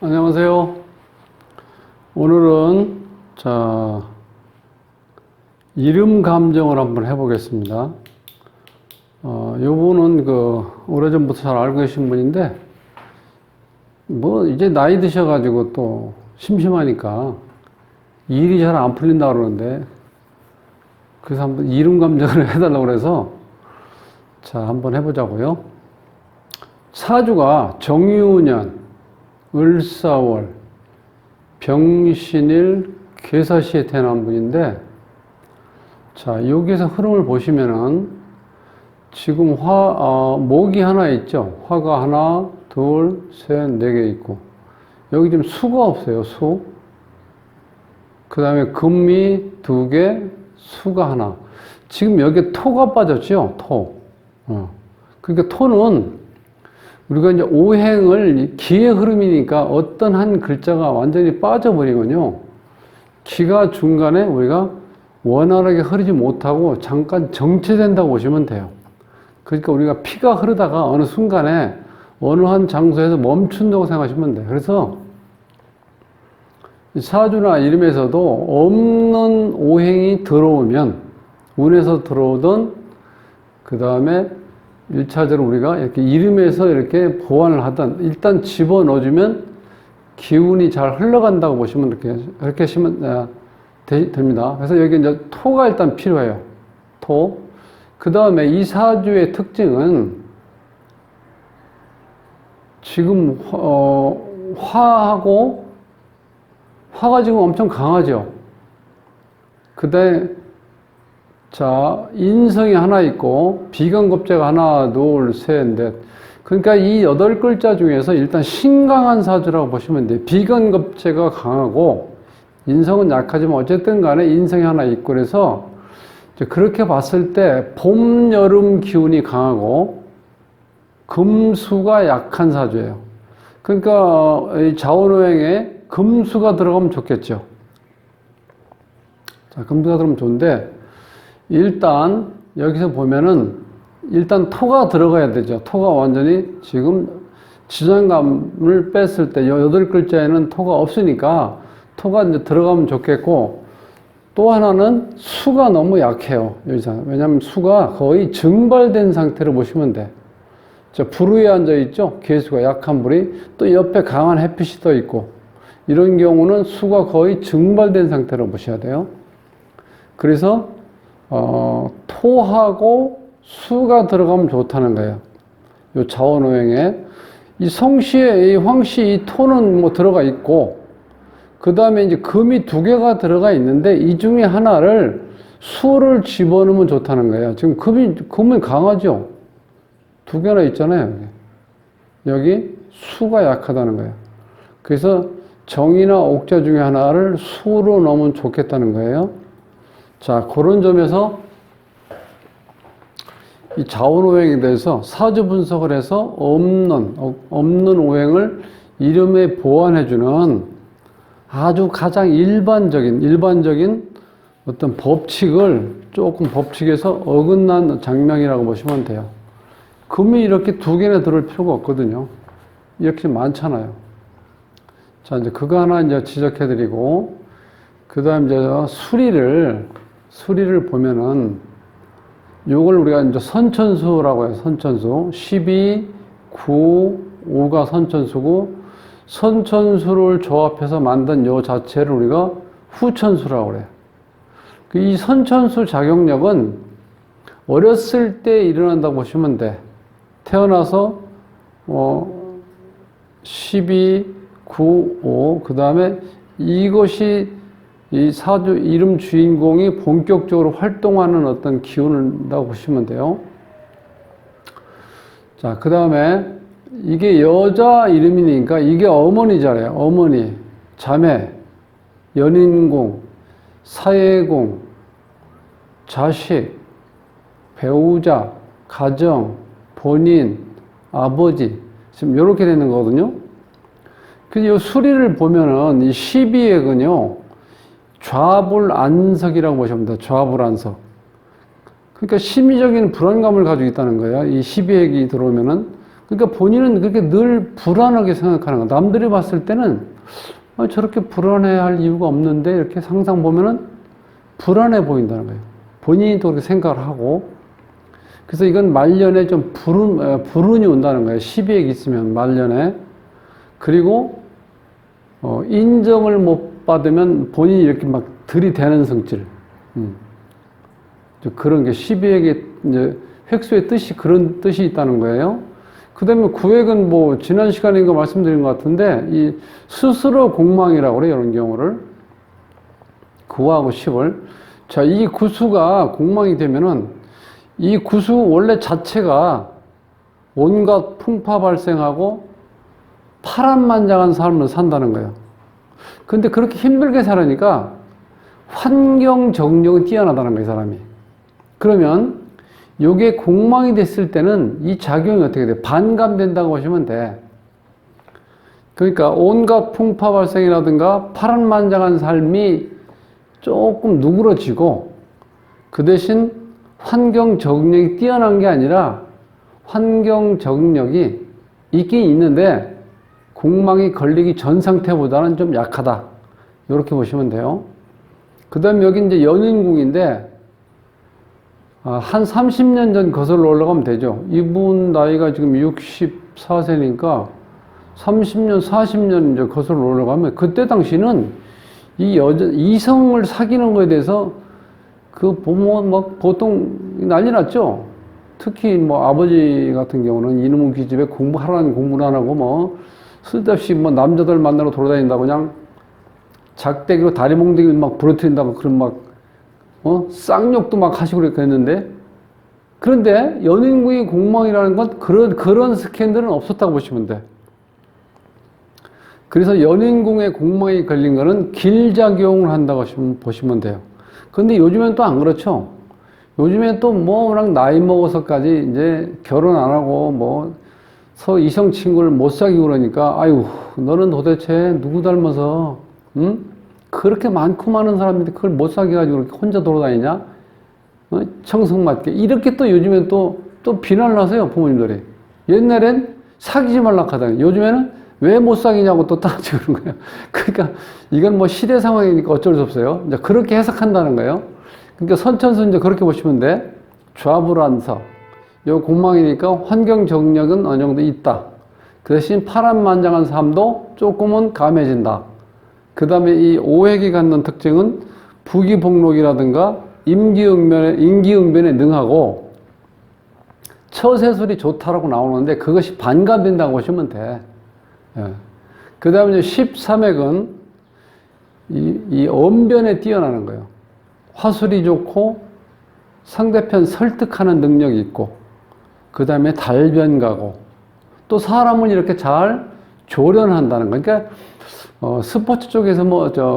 안녕하세요. 오늘은 이름 감정을 한번 해보겠습니다. 요분은 오래전부터 잘 알고 계신 분인데, 이제 나이 드셔가지고 또 심심하니까 일이 잘 안 풀린다 그러는데, 그래서 한번 이름 감정을 해달라고 그래서, 한번 해보자고요. 사주가 정유년, 을사월, 병신일, 괴사시에 태어난 분인데, 여기에서 흐름을 보시면은, 지금 목이 하나 있죠? 화가 하나, 둘, 셋, 네 개 있고, 여기 지금 수가 없어요, 수. 그 다음에 금이 두 개, 수가 하나. 지금 여기에 토가 빠졌죠? 토. 그러니까 토는 우리가 이제 오행을 기의 흐름이니까 어떤 한 글자가 완전히 빠져버리면요. 기가 중간에 우리가 원활하게 흐르지 못하고 잠깐 정체된다고 보시면 돼요. 그러니까 우리가 피가 흐르다가 어느 순간에 어느 한 장소에서 멈춘다고 생각하시면 돼요. 그래서 사주나 이름에서도 없는 오행이 들어오면 운에서 들어오던 그 다음에 1차적으로 우리가 이렇게 이름에서 이렇게 보완을 하던 일단 집어넣어주면 기운이 잘 흘러간다고 보시면 그렇게 하시면 됩니다. 그래서 여기 이제 토가 일단 필요해요. 토. 그 다음에 이 사주의 특징은 지금 화가 지금 엄청 강하죠. 그 다음에 인성이 하나 있고, 비관급제가 하나, 둘, 셋, 넷. 그러니까 이 8글자 중에서 일단 신강한 사주라고 보시면 돼요. 비관급제가 강하고, 인성은 약하지만 어쨌든 간에 인성이 하나 있고, 그래서 그렇게 봤을 때 봄, 여름 기운이 강하고, 금수가 약한 사주예요. 그러니까 이 자원오행에 금수가 들어가면 좋겠죠. 금수가 들어가면 좋은데, 일단 여기서 보면은 일단 토가 들어가야 되죠. 토가 완전히 지금 지장감을 뺐을 때 8글자에는 토가 없으니까 토가 이제 들어가면 좋겠고, 또 하나는 수가 너무 약해요. 여기서. 왜냐하면 수가 거의 증발된 상태로 보시면 돼. 불 위에 앉아 있죠. 괴수가 약한 불이. 또 옆에 강한 햇빛이 떠 있고, 이런 경우는 수가 거의 증발된 상태로 보셔야 돼요. 그래서 토하고 수가 들어가면 좋다는 거예요. 요 자원오행에. 이 성씨에, 이 황씨, 이 토는 들어가 있고, 그 다음에 이제 금이 2개가 들어가 있는데, 이 중에 하나를 수를 집어넣으면 좋다는 거예요. 지금 금이 강하죠? 2개나 있잖아요. 여기 수가 약하다는 거예요. 그래서 정이나 옥자 중에 하나를 수로 넣으면 좋겠다는 거예요. 그런 점에서 이 자원오행에 대해서 사주 분석을 해서 없는 오행을 이름에 보완해주는 아주 가장 일반적인 어떤 법칙을 조금 법칙에서 어긋난 장면이라고 보시면 돼요. 금이 이렇게 2개나 들어올 필요가 없거든요. 이렇게 많잖아요. 이제 그거 하나 이제 지적해드리고, 그 다음 이제 수리를 보면은, 요걸 우리가 이제 선천수라고 해요. 선천수. 12, 9, 5가 선천수고, 선천수를 조합해서 만든 요 자체를 우리가 후천수라고 그래요. 이 선천수 작용력은 어렸을 때 일어난다고 보시면 돼. 태어나서, 12, 9, 5, 그 다음에 이것이 이 사주 이름 주인공이 본격적으로 활동하는 어떤 기운이라고 보시면 돼요. 그 다음에 이게 여자 이름이니까 이게 어머니잖아요. 어머니, 자매, 연인공, 사회공, 자식, 배우자, 가정, 본인, 아버지. 지금 이렇게 되는 거거든요. 그래서 이 수리를 보면은 이 12액은요, 좌불안석이라고 보시면 됩니다. 좌불안석. 그러니까 심리적인 불안감을 가지고 있다는 거예요. 이 12액이 들어오면은. 그러니까 본인은 그렇게 늘 불안하게 생각하는 거야. 남들이 봤을 때는 저렇게 불안해할 이유가 없는데 이렇게 항상 보면은 불안해 보인다는 거예요. 본인이 또 그렇게 생각을 하고. 그래서 이건 말년에 좀 불운이 온다는 거예요. 시비액이 있으면 말년에. 그리고 인정을 못 받으면 본인이 이렇게 막 들이대는 성질. 그런 게 시비액의 이제 획수의 뜻이 그런 뜻이 있다는 거예요. 그 다음에 구획은 뭐 지난 시간인가 말씀드린 것 같은데 이 스스로 공망이라고 그래요. 이런 경우를 9하고 10을 자, 이 구수가 공망이 되면은 이 구수 원래 자체가 온갖 풍파 발생하고 파란만장한 삶을 산다는 거예요. 근데 그렇게 힘들게 살으니까 환경 정력이 뛰어나다는 거예요, 이 사람이. 그러면 요게 공망이 됐을 때는 이 작용이 어떻게 돼요? 반감된다고 보시면 돼. 그러니까 온갖 풍파 발생이라든가 파란만장한 삶이 조금 누그러지고 그 대신 환경 적응력이 뛰어난 게 아니라 환경 적응력이 있긴 있는데 공망이 걸리기 전 상태보다는 좀 약하다. 이렇게 보시면 돼요. 그 다음에 여기 이제 연인궁인데 한 30년 전 거슬러 올라가면 되죠. 이분 나이가 지금 64세니까 30년, 40년 이제 거슬러 올라가면 그때 당시는 이성을 사귀는 거에 대해서 보면 막 보통 난리 났죠. 특히 뭐 아버지 같은 경우는 이놈의 기집애 공부하라는 공부를 안 하고 뭐 쓸데없이 뭐 남자들 만나러 돌아다닌다고 그냥 작대기로 다리 몽둥이를 막 부러뜨린다고 그런 막 쌍욕도 막 하시고 그랬는데 그런데 연인궁의 공망이라는 건 그런 스캔들은 없었다고 보시면 돼. 그래서 연인궁의 공망이 걸린 거는 길작용을 한다고 보시면 돼요. 근데 요즘엔 또 안 그렇죠. 요즘엔 또 워낙 나이 먹어서까지 이제 결혼 안 하고 뭐 이성 친구를 못 사귀고 그러니까 아유 너는 도대체 누구 닮아서 응? 그렇게 많고 많은 사람인데 그걸 못 사귀어가지고 그렇게 혼자 돌아다니냐? 청승맞게 이렇게 또 요즘엔 또 비난을 하세요 부모님들이. 옛날엔 사귀지 말라 하다니 요즘에는 왜 못 사귀냐고 또 따지고 그런 거예요. 그러니까 이건 뭐 시대 상황이니까 어쩔 수 없어요. 이제 그렇게 해석한다는 거예요. 그러니까 선천수 이제 그렇게 보시면 돼. 좌불안서. 요 공망이니까 환경 적응력은 어느 정도 있다. 그 대신 파란만장한 삶도 조금은 감해진다. 그 다음에 이 오획이 갖는 특징은 부기복록이라든가 임기응변에 능하고 처세술이 좋다라고 나오는데 그것이 반감된다고 보시면 돼. 예. 그 다음에 13핵은 이 언변에 뛰어나는 거예요. 화술이 좋고 상대편 설득하는 능력이 있고 그 다음에 달변가고 또 사람을 이렇게 잘 조련한다는 거. 그러니까 스포츠 쪽에서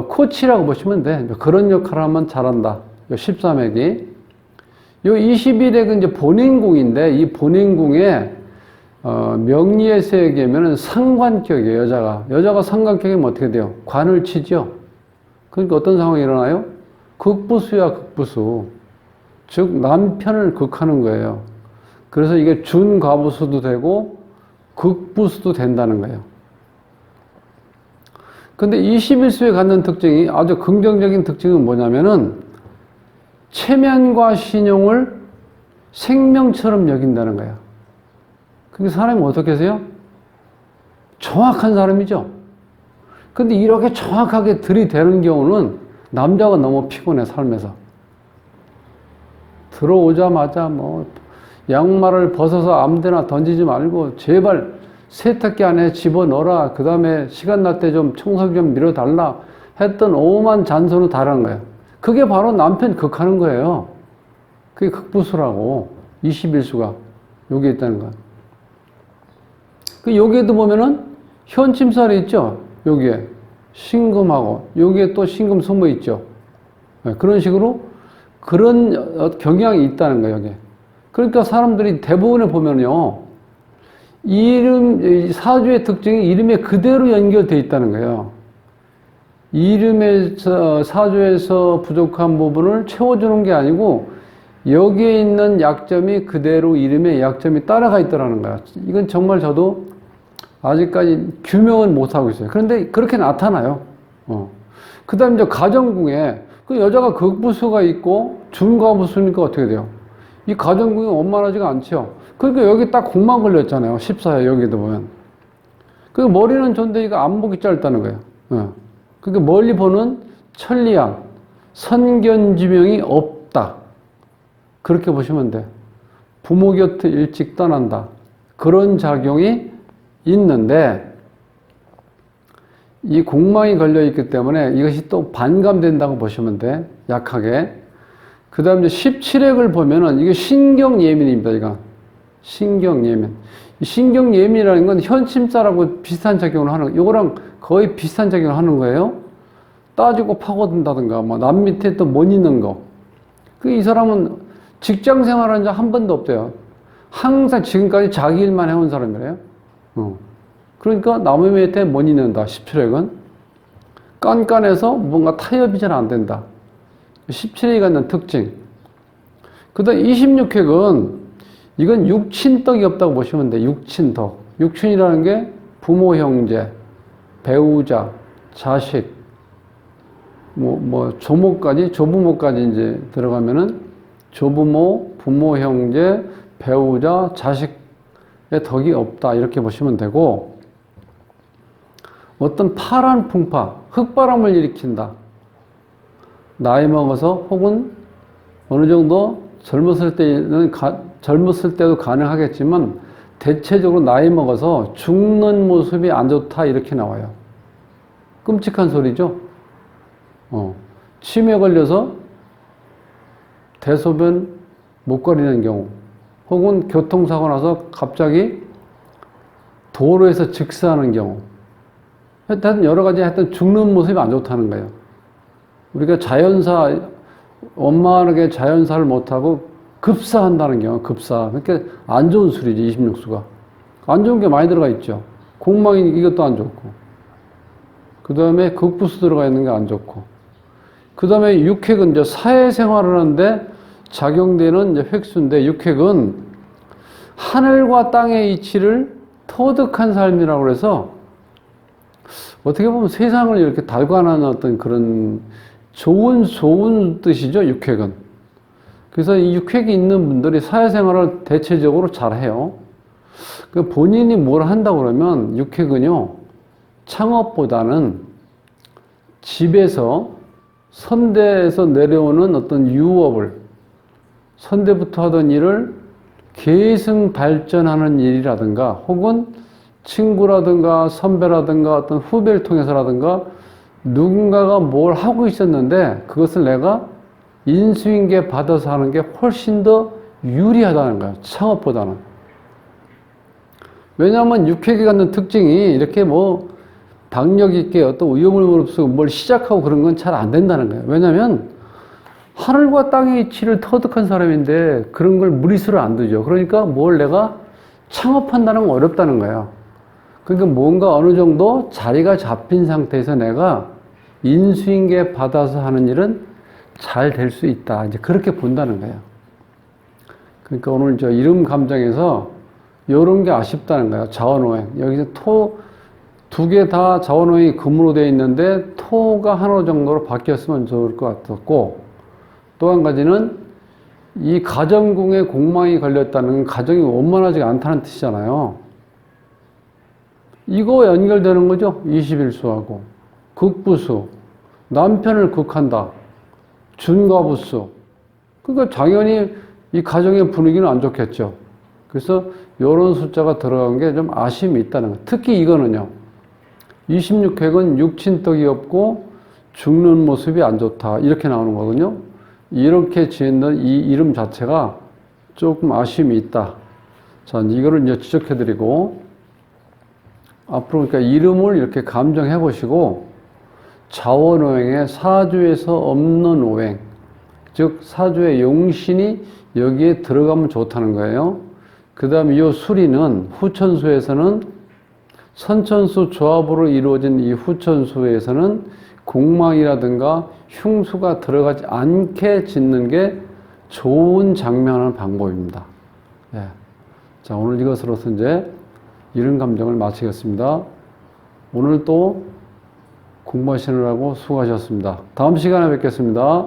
코치라고 보시면 돼. 그런 역할을 하면 잘한다. 요 13핵이. 요 21핵은 이제 본인궁인데 이 본인궁에 명리에서 얘기하면 상관격이에요, 여자가 상관격이면 어떻게 돼요? 관을 치죠. 그러니까 어떤 상황이 일어나요? 극부수야, 극부수. 즉, 남편을 극하는 거예요. 그래서 이게 준과부수도 되고, 극부수도 된다는 거예요. 근데 21수에 갖는 특징이 아주 긍정적인 특징은 뭐냐면은, 체면과 신용을 생명처럼 여긴다는 거예요. 그게 사람이 어떻게 해서요? 정확한 사람이죠. 근데 이렇게 정확하게 들이대는 경우는 남자가 너무 피곤해, 삶에서. 들어오자마자 뭐 양말을 벗어서 아무데나 던지지 말고 제발 세탁기 안에 집어넣어라. 그 다음에 시간 날 때 좀 청소기 좀 밀어달라. 했던 오만 잔소는 다른 거예요. 그게 바로 남편 극하는 거예요. 그게 극부수라고. 21수가 여기 있다는 거야. 여기에도 보면은 현침살이 있죠. 여기에 신금하고 여기에 또 신금 숨어 있죠. 그런 식으로 그런 경향이 있다는 거예요. 여기. 그러니까 사람들이 대부분에 보면요, 사주의 특징이 이름에 그대로 연결되어 있다는 거예요. 이름에서 사주에서 부족한 부분을 채워주는 게 아니고 여기에 있는 약점이 그대로 이름에 약점이 따라가 있더라는 거야. 이건 정말 저도 아직까지 규명은 못하고 있어요. 그런데 그렇게 나타나요. 그 다음 이제 가정궁에 그 여자가 극부수가 있고 준과부수니까 어떻게 돼요? 이 가정궁이 원만하지가 않죠. 그러니까 여기 딱 궁만 걸렸잖아요. 14회 여기도 보면. 그 머리는 좋은데 이거 안목이 짧다는 거예요. 그러니까 멀리 보는 천리안, 선견지명이 없다. 그렇게 보시면 돼. 부모 곁을 일찍 떠난다. 그런 작용이 있는데 이 공망이 걸려있기 때문에 이것이 또 반감된다고 보시면 돼. 약하게. 그 다음 이제 17핵을 보면은 이게 신경예민입니다. 이거. 신경예민. 신경예민이라는 건 현침자라고 비슷한 작용을 하는, 요거랑 거의 비슷한 작용을 하는 거예요. 따지고 파고든다든가, 뭐, 남 밑에 또 못 있는 거. 이 사람은 직장 생활한 적 한 번도 없대요. 항상 지금까지 자기 일만 해온 사람이래요. 그러니까 남의 밑에 못 있는다. 17핵은. 깐깐해서 뭔가 타협이 잘 안 된다. 17핵이 갖는 특징. 그 다음 26핵은 이건 육친덕이 없다고 보시면 돼. 육친덕. 육친이라는 게 부모, 형제, 배우자, 자식, 조모까지, 조부모까지 이제 들어가면은 조부모, 부모, 형제, 배우자, 자식의 덕이 없다. 이렇게 보시면 되고, 어떤 파란 풍파, 흙바람을 일으킨다. 나이 먹어서 혹은 어느 정도 젊었을 때도 가능하겠지만 대체적으로 나이 먹어서 죽는 모습이 안 좋다 이렇게 나와요. 끔찍한 소리죠. 치매 걸려서 대소변 못 가리는 경우 혹은 교통사고 나서 갑자기 도로에서 즉사하는 경우 하여튼 여러 가지 하여튼 죽는 모습이 안 좋다는 거예요. 우리가 원만하게 자연사를 못하고 급사한다는 경우, 급사. 그러니까 안 좋은 술이지, 26수가. 안 좋은 게 많이 들어가 있죠. 공망이 이것도 안 좋고. 그 다음에 극부수 들어가 있는 게 안 좋고. 그 다음에 6핵은 이제 사회생활을 하는데 작용되는 이제 획수인데, 6핵은 하늘과 땅의 이치를 터득한 삶이라고 해서 어떻게 보면 세상을 이렇게 달관하는 어떤 그런 좋은 뜻이죠, 6핵은. 그래서 이 6핵이 있는 분들이 사회생활을 대체적으로 잘해요. 본인이 뭘 한다고 그러면 6핵은요, 창업보다는 집에서 선대에서 내려오는 어떤 유업을, 선대부터 하던 일을 계승 발전하는 일이라든가, 혹은 친구라든가 선배라든가 어떤 후배를 통해서라든가 누군가가 뭘 하고 있었는데 그것을 내가 인수인계 받아서 하는 게 훨씬 더 유리하다는 거예요. 창업보다는. 왜냐하면 육획이 갖는 특징이 이렇게 박력 있게 어떤 위험을 무릅쓰고 뭘 시작하고 그런 건 잘 안 된다는 거예요. 왜냐하면 하늘과 땅의 이치를 터득한 사람인데 그런 걸 무리수를 안 두죠. 그러니까 뭘 내가 창업한다는 건 어렵다는 거예요. 그러니까 뭔가 어느 정도 자리가 잡힌 상태에서 내가 인수인계 받아서 하는 일은 잘 될 수 있다. 이제 그렇게 본다는 거예요. 그러니까 오늘 저 이름 감정에서 이런 게 아쉽다는 거예요. 자원오행. 여기서 두 개 다 자원오행이 금으로 되어 있는데 토가 하나 정도로 바뀌었으면 좋을 것 같았고, 또 한 가지는 이 가정궁에 공망이 걸렸다는 건 가정이 원만하지 않다는 뜻이잖아요. 이거 연결되는 거죠. 21수하고. 극부수. 남편을 극한다. 준과부수. 그러니까 당연히 이 가정의 분위기는 안 좋겠죠. 그래서 이런 숫자가 들어간 게 좀 아쉬움이 있다는 거예요. 특히 이거는요. 26획은 육친떡이 없고 죽는 모습이 안 좋다. 이렇게 나오는 거거든요. 이렇게 지은 이 이름 자체가 조금 아쉬움이 있다. 자, 이거를 이제 지적해드리고, 앞으로 그러니까 이름을 이렇게 감정해 보시고, 자원오행에 사주에서 없는 오행, 즉 사주의 용신이 여기에 들어가면 좋다는 거예요. 그 다음에 이 수리는 후천수에서는 선천수 조합으로 이루어진 이 후천수에서는 공망이라든가 흉수가 들어가지 않게 짓는 게 좋은 장면하는 방법입니다. 예. 자, 오늘 이것으로서 이제 이런 감정을 마치겠습니다. 오늘 또 공부하시느라고 수고하셨습니다. 다음 시간에 뵙겠습니다.